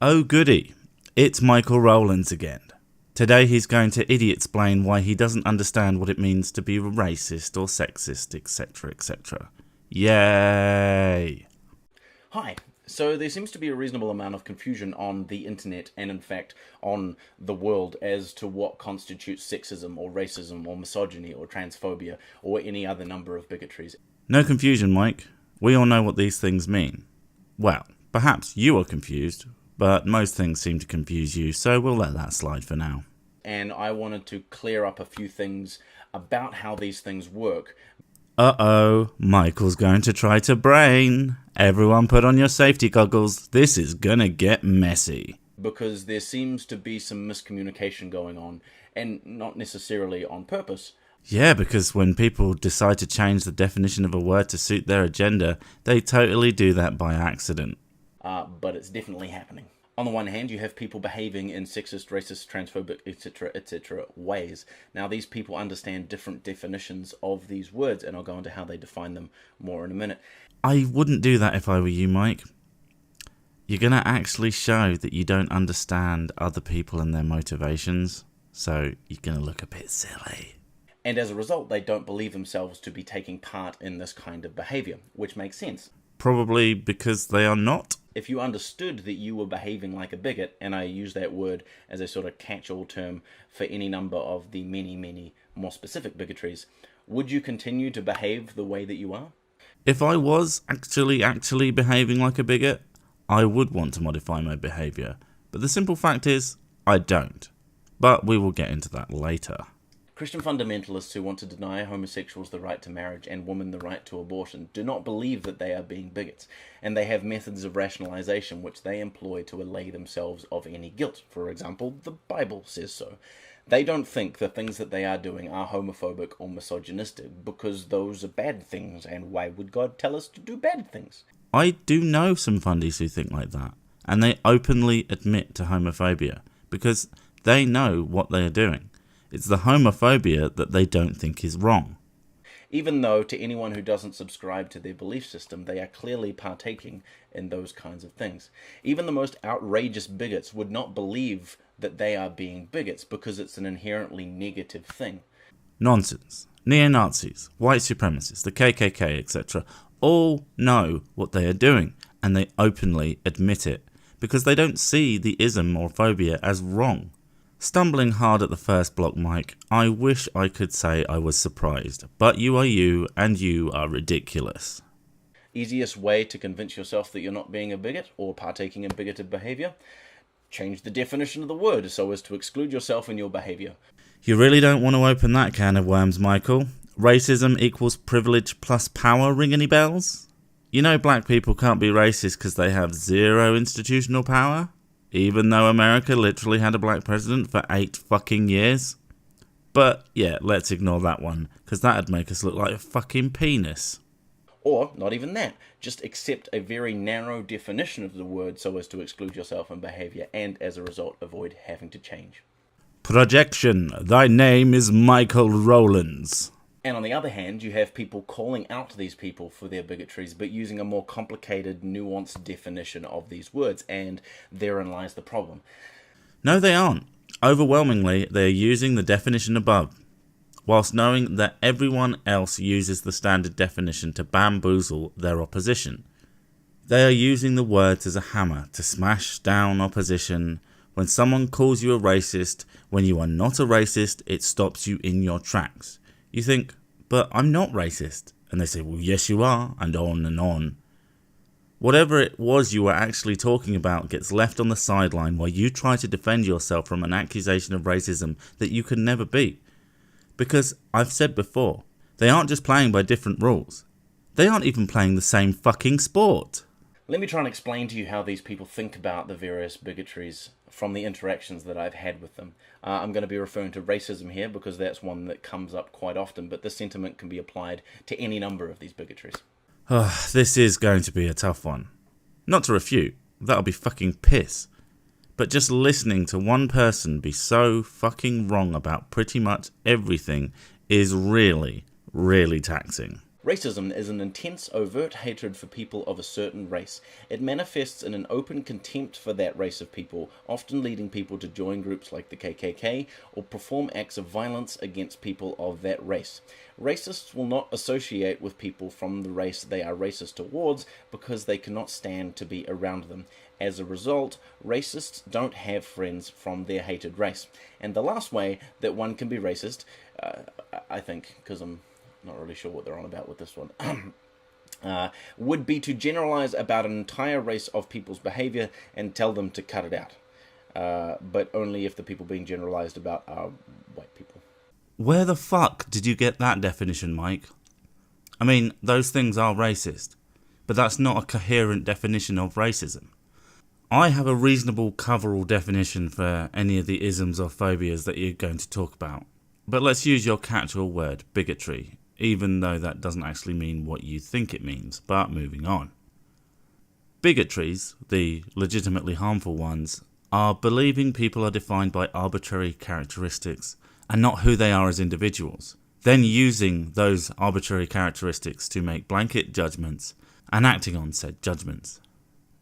Oh goody, it's Micheal Rowlands again. Today he's going to idiot-explain why he doesn't understand what it means to be racist or sexist, etc, etc. Yay! Hi. So there seems to be a reasonable amount of confusion on the internet and in fact on the world as to what constitutes sexism or racism or misogyny or transphobia or any other number of bigotries. No confusion, Mike. We all know what these things mean. Well, perhaps you are confused, but most things seem to confuse you, so we'll let that slide for now. And I wanted to clear up a few things about how these things work. Uh-oh, Michael's going to try to brain. Everyone put on your safety goggles. This is gonna get messy. Because there seems to be some miscommunication going on, and not necessarily on purpose. Yeah, because when people decide to change the definition of a word to suit their agenda, they totally do that by accident. But it's definitely happening. On the one hand, you have people behaving in sexist, racist, transphobic, etc. ways. Now, these people understand different definitions of these words, and I'll go into how they define them more in a minute. I wouldn't do that if I were you, Mike. You're going to actually show that you don't understand other people and their motivations, so you're going to look a bit silly. And as a result, they don't believe themselves to be taking part in this kind of behavior, which makes sense. Probably because they are not. If you understood that you were behaving like a bigot, and I use that word as a sort of catch-all term for any number of the many more specific bigotries, would you continue to behave the way that you are? If I was actually behaving like a bigot, I would want to modify my behaviour. But the simple fact is, I don't. But we will get into that later. Christian fundamentalists who want to deny homosexuals the right to marriage and women the right to abortion do not believe that they are being bigots, and they have methods of rationalization which they employ to allay themselves of any guilt. For example, the Bible says so. They don't think the things that they are doing are homophobic or misogynistic because those are bad things, and why would God tell us to do bad things? I do know some fundies who think like that, and they openly admit to homophobia because they know what they are doing. It's the homophobia that they don't think is wrong. Even though to anyone who doesn't subscribe to their belief system, they are clearly partaking in those kinds of things. Even the most outrageous bigots would not believe that they are being bigots because it's an inherently negative thing. Nonsense. Neo-Nazis, white supremacists, the KKK, etc. all know what they are doing, and they openly admit it, because they don't see the ism or phobia as wrong. Stumbling hard at the first block, Mike, I wish I could say I was surprised, but you are you, and you are ridiculous. Easiest way to convince yourself that you're not being a bigot or partaking in bigoted behavior? Change the definition of the word so as to exclude yourself in your behavior. You really don't want to open that can of worms, Michael. Racism equals privilege plus power, ring any bells? You know black people can't be racist because they have zero institutional power? Even though America literally had a black president for 8 fucking years. But yeah, let's ignore that one, because that'd make us look like a fucking penis. Or, not even that, just accept a very narrow definition of the word so as to exclude yourself in behaviour and as a result avoid having to change. Projection, thy name is Micheal Rowlands. And on the other hand, you have people calling out these people for their bigotries, but using a more complicated, nuanced definition of these words, and therein lies the problem. No, they aren't. Overwhelmingly, they are using the definition above, whilst knowing that everyone else uses the standard definition to bamboozle their opposition. They are using the words as a hammer to smash down opposition. When someone calls you a racist, when you are not a racist, it stops you in your tracks. You think, but I'm not racist. And they say, well, yes, you are, and on and on. Whatever it was you were actually talking about gets left on the sideline while you try to defend yourself from an accusation of racism that you can never beat. Because, I've said before, they aren't just playing by different rules. They aren't even playing the same fucking sport. Let me try and explain to you how these people think about the various bigotries from the interactions that I've had with them. I'm going to be referring to racism here because that's one that comes up quite often, but this sentiment can be applied to any number of these bigotries. This is going to be a tough one. Not to refute, that'll be fucking piss. But just listening to one person be so fucking wrong about pretty much everything is really, really taxing. Racism is an intense, overt hatred for people of a certain race. It manifests in an open contempt for that race of people, often leading people to join groups like the KKK or perform acts of violence against people of that race. Racists will not associate with people from the race they are racist towards because they cannot stand to be around them. As a result, racists don't have friends from their hated race. And the last way that one can be racist, I think, because I'm not really sure what they're on about with this one, would be to generalize about an entire race of people's behavior and tell them to cut it out. But only if the people being generalized about are white people. Where the fuck did you get that definition, Mike? I mean, those things are racist, but that's not a coherent definition of racism. I have a reasonable coverall definition for any of the isms or phobias that you're going to talk about. But let's use your catch-all word, bigotry, even though that doesn't actually mean what you think it means, but moving on. Bigotries, the legitimately harmful ones, are believing people are defined by arbitrary characteristics and not who they are as individuals, then using those arbitrary characteristics to make blanket judgments and acting on said judgments.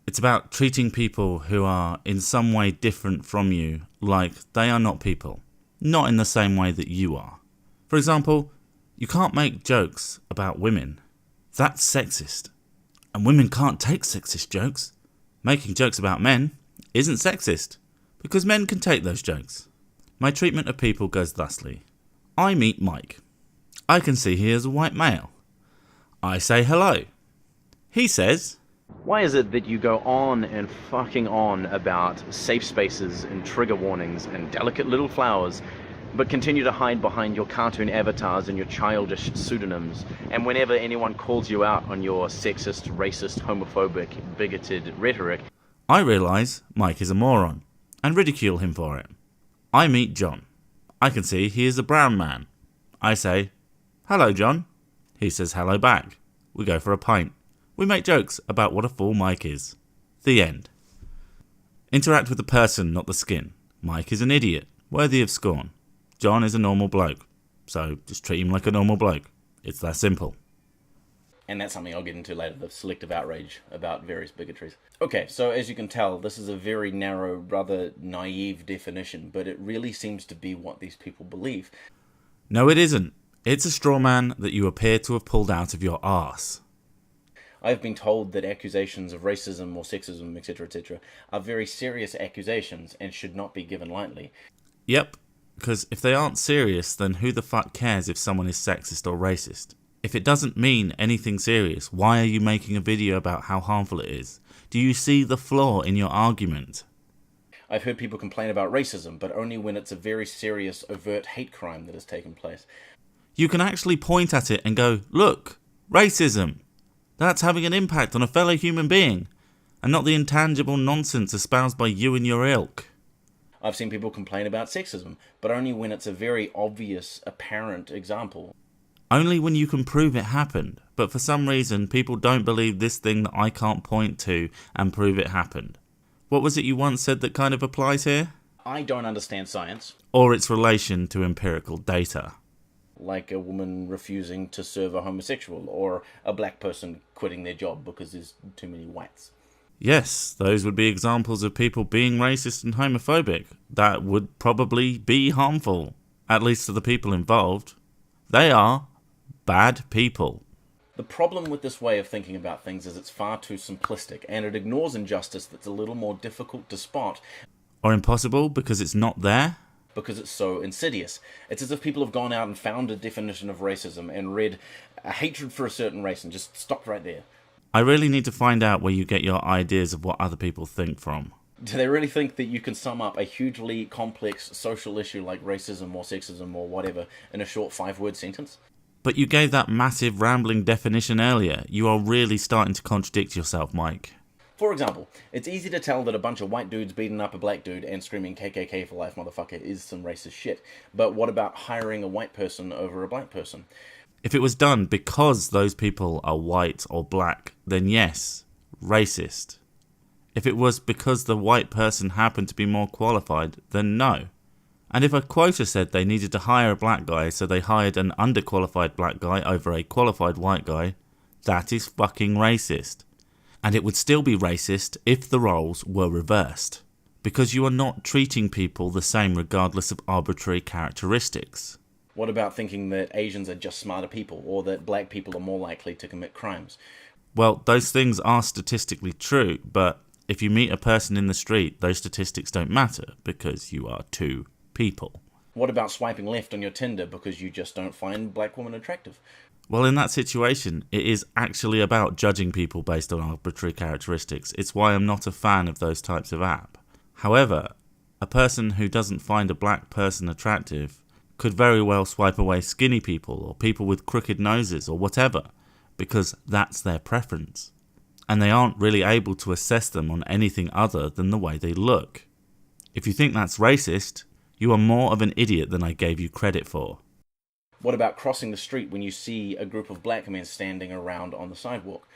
It's about treating people who are in some way different from you like they are not people, not in the same way that you are. For example, you can't make jokes about women. That's sexist. And women can't take sexist jokes. Making jokes about men isn't sexist, because men can take those jokes. My treatment of people goes thusly. I meet Mike. I can see he is a white male. I say hello. He says, "Why is it that you go on and fucking on about safe spaces and trigger warnings and delicate little flowers, but continue to hide behind your cartoon avatars and your childish pseudonyms, and whenever anyone calls you out on your sexist, racist, homophobic, bigoted rhetoric, I realise Mike is a moron, and ridicule him for it. I meet John. I can see he is a brown man. I say, hello John. He says hello back. We go for a pint. We make jokes about what a fool Mike is. The end. Interact with the person, not the skin. Mike is an idiot, worthy of scorn. John is a normal bloke, so just treat him like a normal bloke. It's that simple. And that's something I'll get into later, the selective outrage about various bigotries. Okay, so as you can tell, this is a very narrow, rather naive definition, but it really seems to be what these people believe. No, it isn't. It's a straw man that you appear to have pulled out of your arse. I've been told that accusations of racism or sexism, etc., are very serious accusations and should not be given lightly. Yep, because if they aren't serious, then who the fuck cares if someone is sexist or racist? If it doesn't mean anything serious, why are you making a video about how harmful it is? Do you see the flaw in your argument? I've heard people complain about racism, but only when it's a very serious, overt hate crime that has taken place. You can actually point at it and go, look, racism. That's having an impact on a fellow human being, and not the intangible nonsense espoused by you and your ilk. I've seen people complain about sexism, but only when it's a very obvious, apparent example. Only when you can prove it happened, but for some reason people don't believe this thing that I can't point to and prove it happened. What was it you once said that kind of applies here? I don't understand science. Or its relation to empirical data. Like a woman refusing to serve a homosexual, or a black person quitting their job because there's too many whites. Yes, those would be examples of people being racist and homophobic. That would probably be harmful, at least to the people involved. They are bad people. The problem with this way of thinking about things is it's far too simplistic, and it ignores injustice that's a little more difficult to spot. Or impossible because it's not there? Because it's so insidious. It's as if people have gone out and found a definition of racism and read a hatred for a certain race and just stopped right there. I really need to find out where you get your ideas of what other people think from. Do they really think that you can sum up a hugely complex social issue like racism or sexism or whatever in a short 5-word sentence? But you gave that massive rambling definition earlier. You are really starting to contradict yourself, Mike. For example, it's easy to tell that a bunch of white dudes beating up a black dude and screaming KKK for life, motherfucker, is some racist shit. But what about hiring a white person over a black person? If it was done because those people are white or black, then yes, racist. If it was because the white person happened to be more qualified, then no. And if a quota said they needed to hire a black guy, so they hired an underqualified black guy over a qualified white guy, that is fucking racist. And it would still be racist if the roles were reversed, because you are not treating people the same regardless of arbitrary characteristics. What about thinking that Asians are just smarter people, or that black people are more likely to commit crimes? Well, those things are statistically true, but if you meet a person in the street, those statistics don't matter, because you are two people. What about swiping left on your Tinder because you just don't find black women attractive? Well, in that situation, it is actually about judging people based on arbitrary characteristics. It's why I'm not a fan of those types of app. However, a person who doesn't find a black person attractive could very well swipe away skinny people or people with crooked noses or whatever, because that's their preference. And they aren't really able to assess them on anything other than the way they look. If you think that's racist, you are more of an idiot than I gave you credit for. What about crossing the street when you see a group of black men standing around on the sidewalk?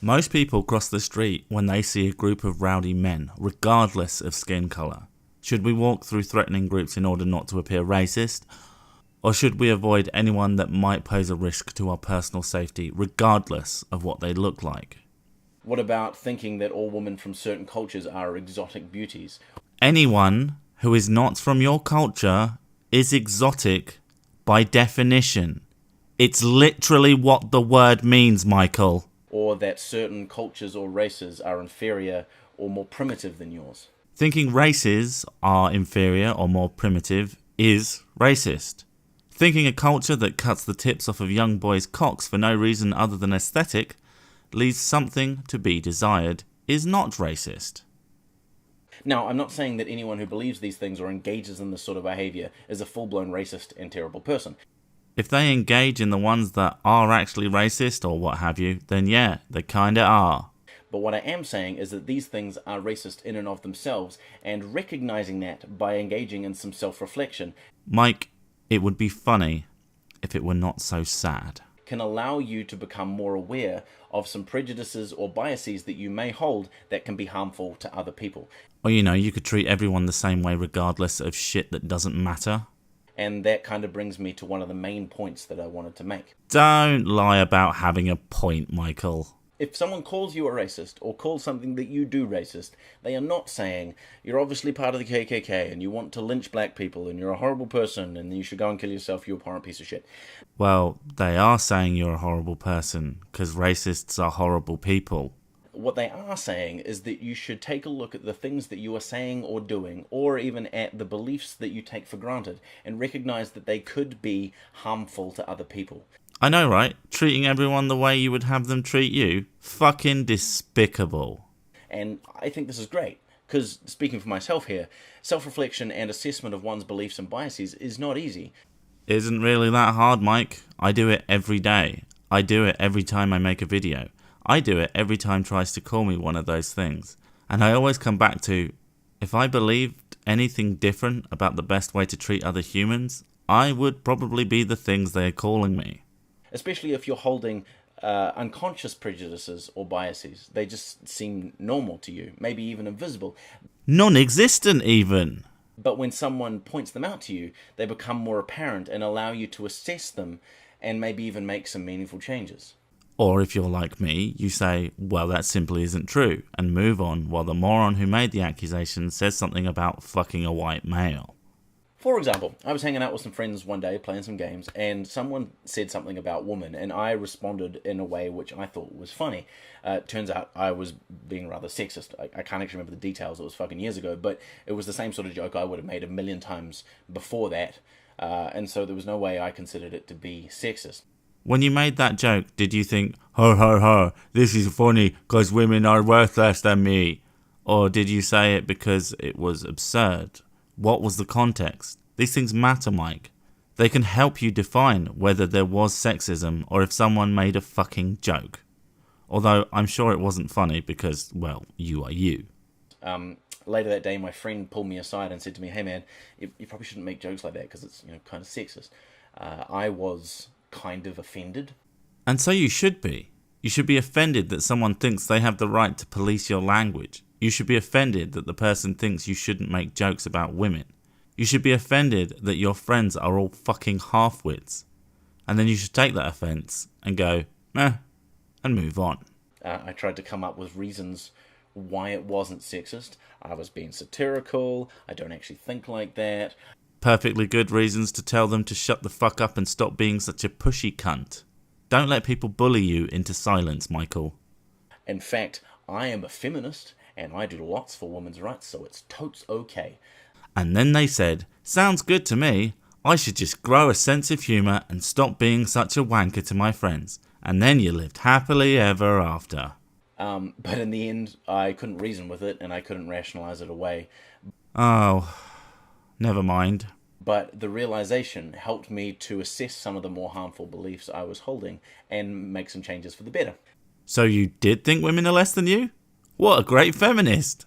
Most people cross the street when they see a group of rowdy men, regardless of skin colour. Should we walk through threatening groups in order not to appear racist? Or should we avoid anyone that might pose a risk to our personal safety, regardless of what they look like? What about thinking that all women from certain cultures are exotic beauties? Anyone who is not from your culture is exotic by definition. It's literally what the word means, Micheal. Or that certain cultures or races are inferior or more primitive than yours? Thinking races are inferior or more primitive is racist. Thinking a culture that cuts the tips off of young boys' cocks for no reason other than aesthetic leaves something to be desired is not racist. Now, I'm not saying that anyone who believes these things or engages in this sort of behaviour is a full-blown racist and terrible person. If they engage in the ones that are actually racist or what have you, then yeah, they kinda are. But what I am saying is that these things are racist in and of themselves, and recognising that by engaging in some self-reflection, Mike, it would be funny if it were not so sad. can allow you to become more aware of some prejudices or biases that you may hold that can be harmful to other people. Or you could treat everyone the same way regardless of shit that doesn't matter. And that kind of brings me to one of the main points that I wanted to make. Don't lie about having a point, Micheal. If someone calls you a racist, or calls something that you do racist, they are not saying, you're obviously part of the KKK, and you want to lynch black people, and you're a horrible person, and you should go and kill yourself, you abhorrent piece of shit. Well, they are saying you're a horrible person, because racists are horrible people. What they are saying is that you should take a look at the things that you are saying or doing, or even at the beliefs that you take for granted, and recognise that they could be harmful to other people. I know, right? Treating everyone the way you would have them treat you? Fucking despicable. And I think this is great, because, speaking for myself here, self-reflection and assessment of one's beliefs and biases is not easy. Isn't really that hard, Mike. I do it every day. I do it every time I make a video. I do it every time tries to call me one of those things. And I always come back to, if I believed anything different about the best way to treat other humans, I would probably be the things they are calling me. Especially if you're holding unconscious prejudices or biases. They just seem normal to you, maybe even invisible. Non-existent even. But when someone points them out to you, they become more apparent and allow you to assess them and maybe even make some meaningful changes. Or if you're like me, you say, well, that simply isn't true, and move on while the moron who made the accusation says something about fucking a white male. For example, I was hanging out with some friends one day playing some games, and someone said something about women, and I responded in a way which I thought was funny. Turns out I was being rather sexist. I can't actually remember the details, it was fucking years ago, but it was the same sort of joke I would have made a million times before that, and so there was no way I considered it to be sexist. When you made that joke, did you think, ho ho ho, this is funny because women are worth less than me? Or did you say it because it was absurd? What was the context? These things matter, Mike. They can help you define whether there was sexism or if someone made a fucking joke. Although I'm sure it wasn't funny because, well, you are you. Later that day, my friend pulled me aside and said to me, hey man, you probably shouldn't make jokes like that because it's kind of sexist. I was kind of offended. And so you should be. You should be offended that someone thinks they have the right to police your language. You should be offended that the person thinks you shouldn't make jokes about women. You should be offended that your friends are all fucking half-wits. And then you should take that offence and go, and move on. I tried to come up with reasons why it wasn't sexist. I was being satirical. I don't actually think like that. Perfectly good reasons to tell them to shut the fuck up and stop being such a pushy cunt. Don't let people bully you into silence, Micheal. In fact, I am a feminist, and I do lots for women's rights, so it's totes okay. And then they said, sounds good to me. I should just grow a sense of humour and stop being such a wanker to my friends. And then you lived happily ever after. But in the end, I couldn't reason with it, and I couldn't rationalise it away. Oh, never mind. But the realisation helped me to assess some of the more harmful beliefs I was holding and make some changes for the better. So you did think women are less than you? What a great feminist!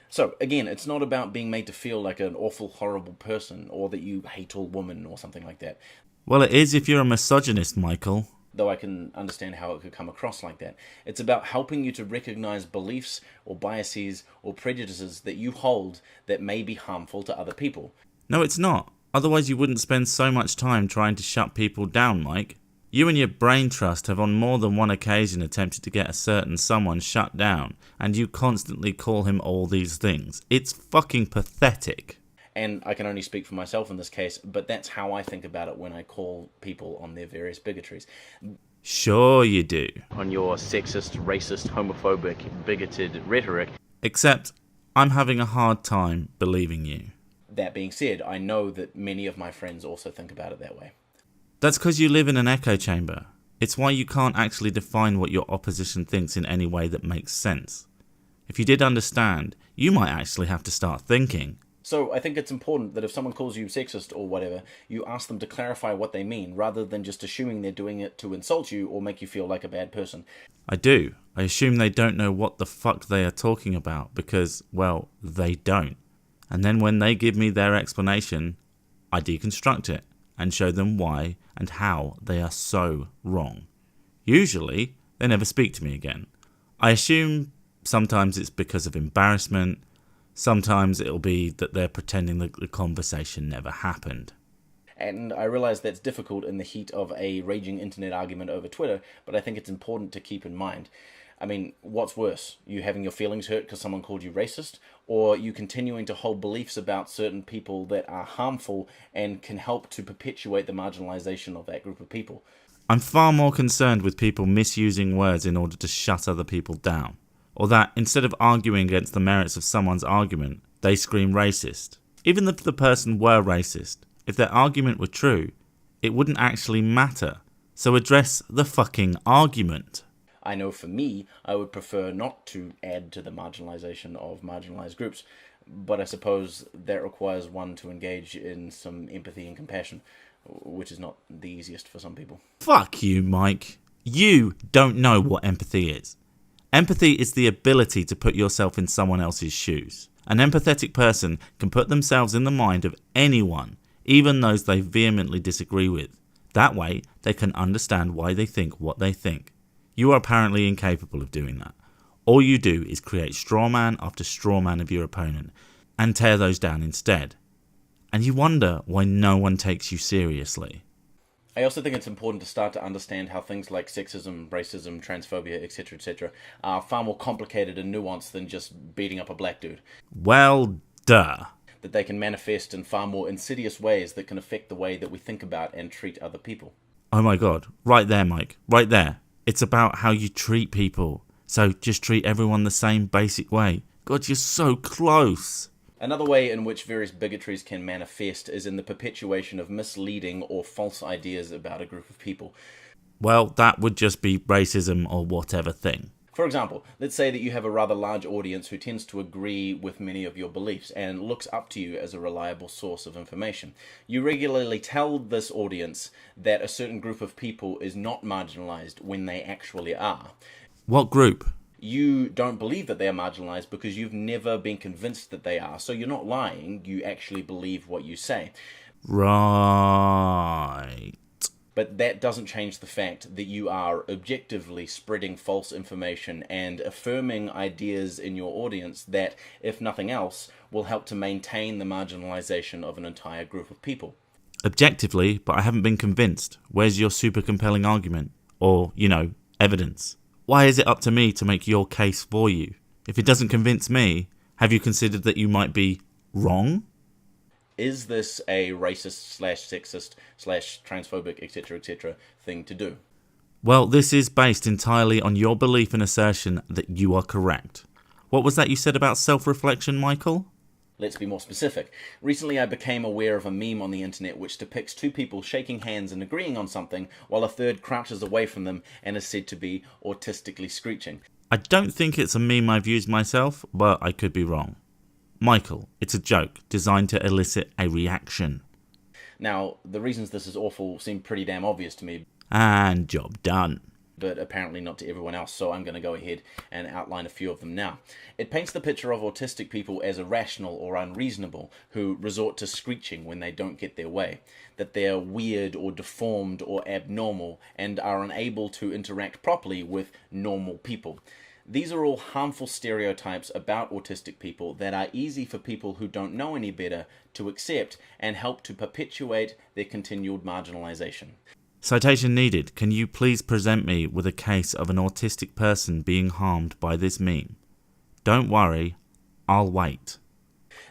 So, again, it's not about being made to feel like an awful, horrible person, or that you hate all women, or something like that. Well, it is if you're a misogynist, Micheal. Though I can understand how it could come across like that. It's about helping you to recognise beliefs, or biases, or prejudices that you hold that may be harmful to other people. No, it's not. Otherwise you wouldn't spend so much time trying to shut people down, Mike. You and your brain trust have on more than one occasion attempted to get a certain someone shut down, and you constantly call him all these things. It's fucking pathetic. And I can only speak for myself in this case, but that's how I think about it when I call people on their various bigotries. Sure you do. On your sexist, racist, homophobic, bigoted rhetoric. Except, I'm having a hard time believing you. That being said, I know that many of my friends also think about it that way. That's because you live in an echo chamber. It's why you can't actually define what your opposition thinks in any way that makes sense. If you did understand, you might actually have to start thinking. So I think it's important that if someone calls you sexist or whatever, you ask them to clarify what they mean, rather than just assuming they're doing it to insult you or make you feel like a bad person. I do. I assume they don't know what the fuck they are talking about because, well, they don't. And then when they give me their explanation, I deconstruct it and show them why and how they are so wrong. Usually, they never speak to me again. I assume sometimes it's because of embarrassment. Sometimes it'll be that they're pretending that the conversation never happened. And I realise that's difficult in the heat of a raging internet argument over Twitter, but I think it's important to keep in mind. I mean, what's worse? You having your feelings hurt because someone called you racist? Or you continuing to hold beliefs about certain people that are harmful and can help to perpetuate the marginalisation of that group of people? I'm far more concerned with people misusing words in order to shut other people down. Or that, instead of arguing against the merits of someone's argument, they scream racist. Even if the person were racist, if their argument were true, it wouldn't actually matter. So address the fucking argument. I know for me, I would prefer not to add to the marginalisation of marginalised groups, but I suppose that requires one to engage in some empathy and compassion, which is not the easiest for some people. Fuck you, Mike. You don't know what empathy is. Empathy is the ability to put yourself in someone else's shoes. An empathetic person can put themselves in the mind of anyone, even those they vehemently disagree with. That way, they can understand why they think what they think. You are apparently incapable of doing that. All you do is create straw man after straw man of your opponent and tear those down instead. And you wonder why no one takes you seriously. I also think it's important to start to understand how things like sexism, racism, transphobia, etc., are far more complicated and nuanced than just beating up a black dude. Well, duh. That they can manifest in far more insidious ways that can affect the way that we think about and treat other people. Oh my god, right there, Mike, right there. It's about how you treat people. So just treat everyone the same basic way. God, you're so close. Another way in which various bigotries can manifest is in the perpetuation of misleading or false ideas about a group of people. Well, that would just be racism or whatever thing. For example, let's say that you have a rather large audience who tends to agree with many of your beliefs and looks up to you as a reliable source of information. You regularly tell this audience that a certain group of people is not marginalized when they actually are. What group? You don't believe that they are marginalized because you've never been convinced that they are. So you're not lying, you actually believe what you say. Right. But that doesn't change the fact that you are objectively spreading false information and affirming ideas in your audience that, if nothing else, will help to maintain the marginalization of an entire group of people. Objectively, but I haven't been convinced. Where's your super compelling argument? Or, evidence? Why is it up to me to make your case for you? If it doesn't convince me, have you considered that you might be wrong? Is this a racist / sexist / transphobic, etc. thing to do? Well, this is based entirely on your belief and assertion that you are correct. What was that you said about self-reflection, Micheal? Let's be more specific. Recently I became aware of a meme on the internet which depicts two people shaking hands and agreeing on something while a third crouches away from them and is said to be autistically screeching. I don't think it's a meme I've used myself, but I could be wrong. Micheal, it's a joke designed to elicit a reaction. Now, the reasons this is awful seem pretty damn obvious to me. And job done. But apparently not to everyone else, so I'm going to go ahead and outline a few of them now. It paints the picture of autistic people as irrational or unreasonable, who resort to screeching when they don't get their way, that they're weird or deformed or abnormal, and are unable to interact properly with normal people. These are all harmful stereotypes about autistic people that are easy for people who don't know any better to accept and help to perpetuate their continued marginalization. Citation needed. Can you please present me with a case of an autistic person being harmed by this meme? Don't worry, I'll wait.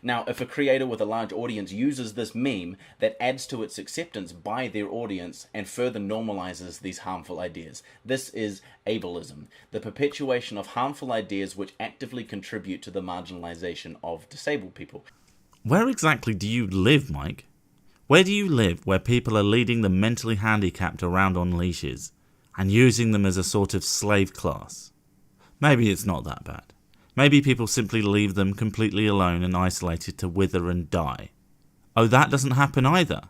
Now, if a creator with a large audience uses this meme, that adds to its acceptance by their audience and further normalizes these harmful ideas. This is ableism, the perpetuation of harmful ideas which actively contribute to the marginalization of disabled people. Where exactly do you live, Mike? Where do you live where people are leading the mentally handicapped around on leashes and using them as a sort of slave class? Maybe it's not that bad. Maybe people simply leave them completely alone and isolated to wither and die. Oh, that doesn't happen either.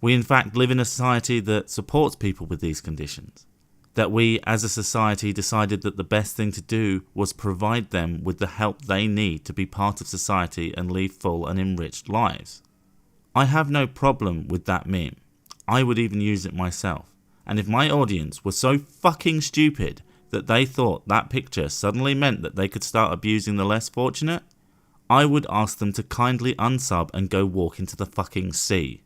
We in fact live in a society that supports people with these conditions. That we as a society decided that the best thing to do was provide them with the help they need to be part of society and lead full and enriched lives. I have no problem with that meme. I would even use it myself. And if my audience were so fucking stupid that they thought that picture suddenly meant that they could start abusing the less fortunate, I would ask them to kindly unsub and go walk into the fucking sea.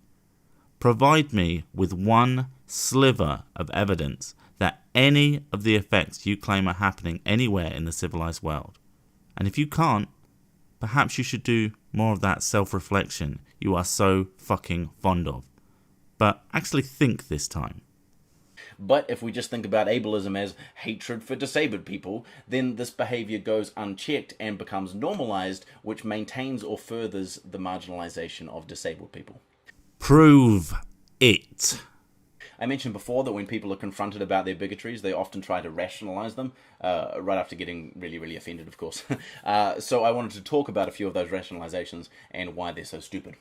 Provide me with one sliver of evidence that any of the effects you claim are happening anywhere in the civilized world. And if you can't, perhaps you should do more of that self-reflection you are so fucking fond of. But actually think this time. But if we just think about ableism as hatred for disabled people, then this behavior goes unchecked and becomes normalized, which maintains or furthers the marginalization of disabled people. Prove it. I mentioned before that when people are confronted about their bigotries, they often try to rationalize them, right after getting really, really offended, of course. So I wanted to talk about a few of those rationalizations and why they're so stupid.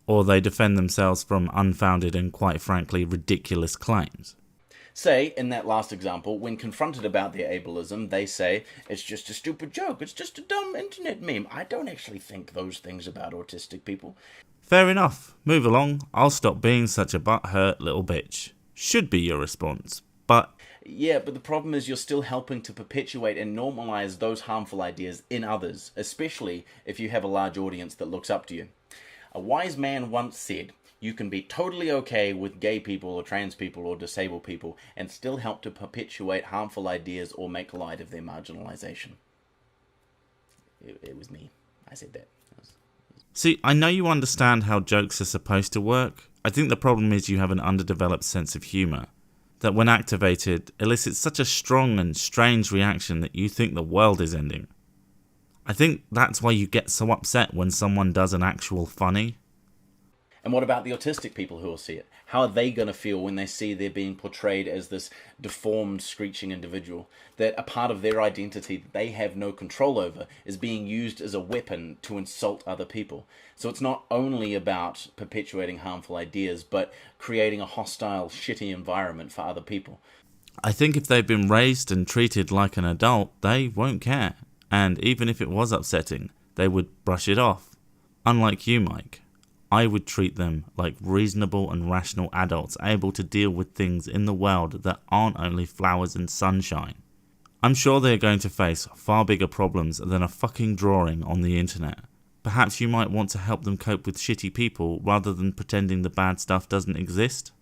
Or they defend themselves from unfounded and, quite frankly, ridiculous claims. Say, in that last example, when confronted about their ableism, they say, it's just a stupid joke, it's just a dumb internet meme. I don't actually think those things about autistic people. Fair enough. Move along. I'll stop being such a butthurt little bitch. Should be your response, but... Yeah, but the problem is you're still helping to perpetuate and normalize those harmful ideas in others, especially if you have a large audience that looks up to you. A wise man once said, you can be totally okay with gay people or trans people or disabled people and still help to perpetuate harmful ideas or make light of their marginalization. It was me. I said that. See, I know you understand how jokes are supposed to work. I think the problem is you have an underdeveloped sense of humour that when activated elicits such a strong and strange reaction that you think the world is ending. I think that's why you get so upset when someone does an actual funny. And what about the autistic people who will see it? How are they going to feel when they see they're being portrayed as this deformed, screeching individual? That a part of their identity that they have no control over is being used as a weapon to insult other people. So it's not only about perpetuating harmful ideas, but creating a hostile, shitty environment for other people. I think if they've been raised and treated like an adult, they won't care. And even if it was upsetting, they would brush it off. Unlike you, Mike. I would treat them like reasonable and rational adults able to deal with things in the world that aren't only flowers and sunshine. I'm sure they are going to face far bigger problems than a fucking drawing on the internet. Perhaps you might want to help them cope with shitty people rather than pretending the bad stuff doesn't exist?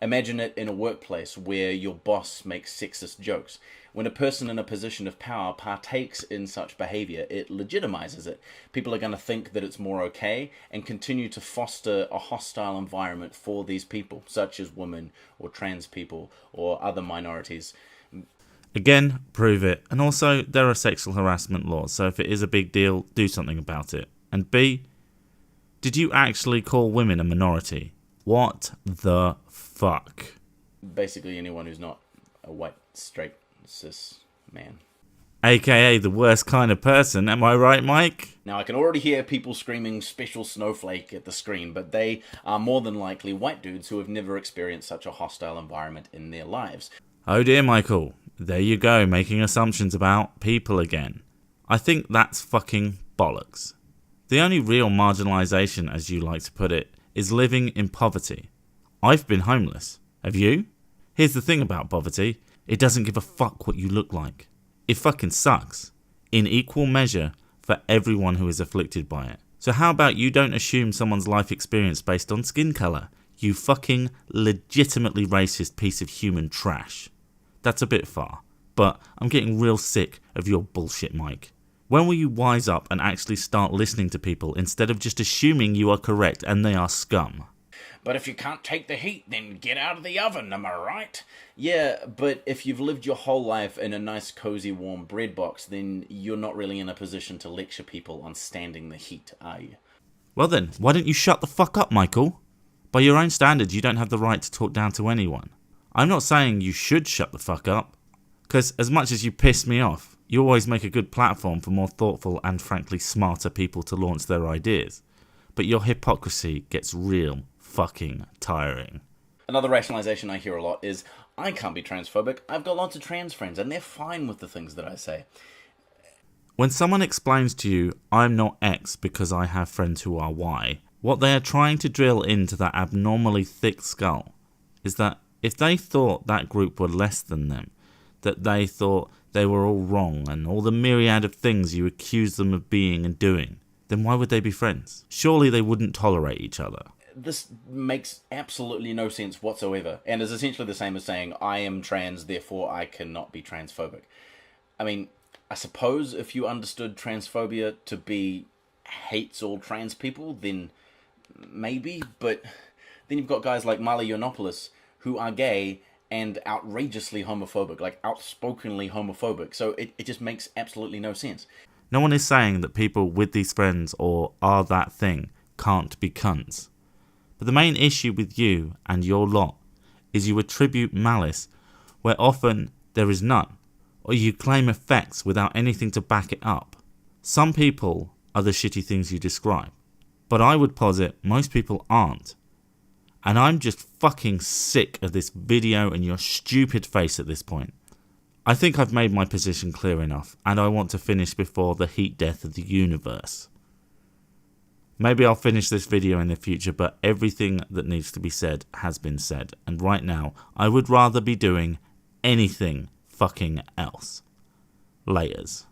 Imagine it in a workplace where your boss makes sexist jokes. When a person in a position of power partakes in such behavior, it legitimizes it. People are going to think that it's more okay and continue to foster a hostile environment for these people, such as women or trans people or other minorities. Again, prove it. And also, there are sexual harassment laws, so if it is a big deal, do something about it. And B, did you actually call women a minority? What the fuck? Basically anyone who's not a white, straight, cis man. AKA the worst kind of person, am I right, Mike? Now, I can already hear people screaming special snowflake at the screen, but they are more than likely white dudes who have never experienced such a hostile environment in their lives. Oh dear, Michael. There you go, making assumptions about people again. I think that's fucking bollocks. The only real marginalisation, as you like to put it, is living in poverty. I've been homeless. Have you? Here's the thing about poverty. It doesn't give a fuck what you look like. It fucking sucks. In equal measure for everyone who is afflicted by it. So how about you don't assume someone's life experience based on skin colour? You fucking legitimately racist piece of human trash. That's a bit far, but I'm getting real sick of your bullshit, Mike. When will you wise up and actually start listening to people instead of just assuming you are correct and they are scum? But if you can't take the heat, then get out of the oven, am I right? Yeah, but if you've lived your whole life in a nice, cozy, warm bread box, then you're not really in a position to lecture people on standing the heat, are you? Well then, why don't you shut the fuck up, Michael? By your own standards, you don't have the right to talk down to anyone. I'm not saying you should shut the fuck up, because as much as you piss me off, you always make a good platform for more thoughtful and frankly smarter people to launch their ideas. But your hypocrisy gets real fucking tiring. Another rationalization I hear a lot is, I can't be transphobic, I've got lots of trans friends and they're fine with the things that I say. When someone explains to you, I'm not X because I have friends who are Y, what they are trying to drill into that abnormally thick skull is that if they thought that group were less than them, that they thought they were all wrong and all the myriad of things you accuse them of being and doing, then why would they be friends? Surely they wouldn't tolerate each other. This makes absolutely no sense whatsoever, and is essentially the same as saying, I am trans, therefore I cannot be transphobic. I mean, I suppose if you understood transphobia to be hates all trans people, then maybe, but then you've got guys like Mali Yiannopoulos who are gay and outrageously homophobic, like outspokenly homophobic, so it just makes absolutely no sense. No one is saying that people with these friends or are that thing can't be cunts. But the main issue with you and your lot is you attribute malice where often there is none, or you claim effects without anything to back it up. Some people are the shitty things you describe, but I would posit most people aren't. And I'm just fucking sick of this video and your stupid face at this point. I think I've made my position clear enough, and I want to finish before the heat death of the universe. Maybe I'll finish this video in the future, but everything that needs to be said has been said, and right now I would rather be doing anything fucking else. Laters.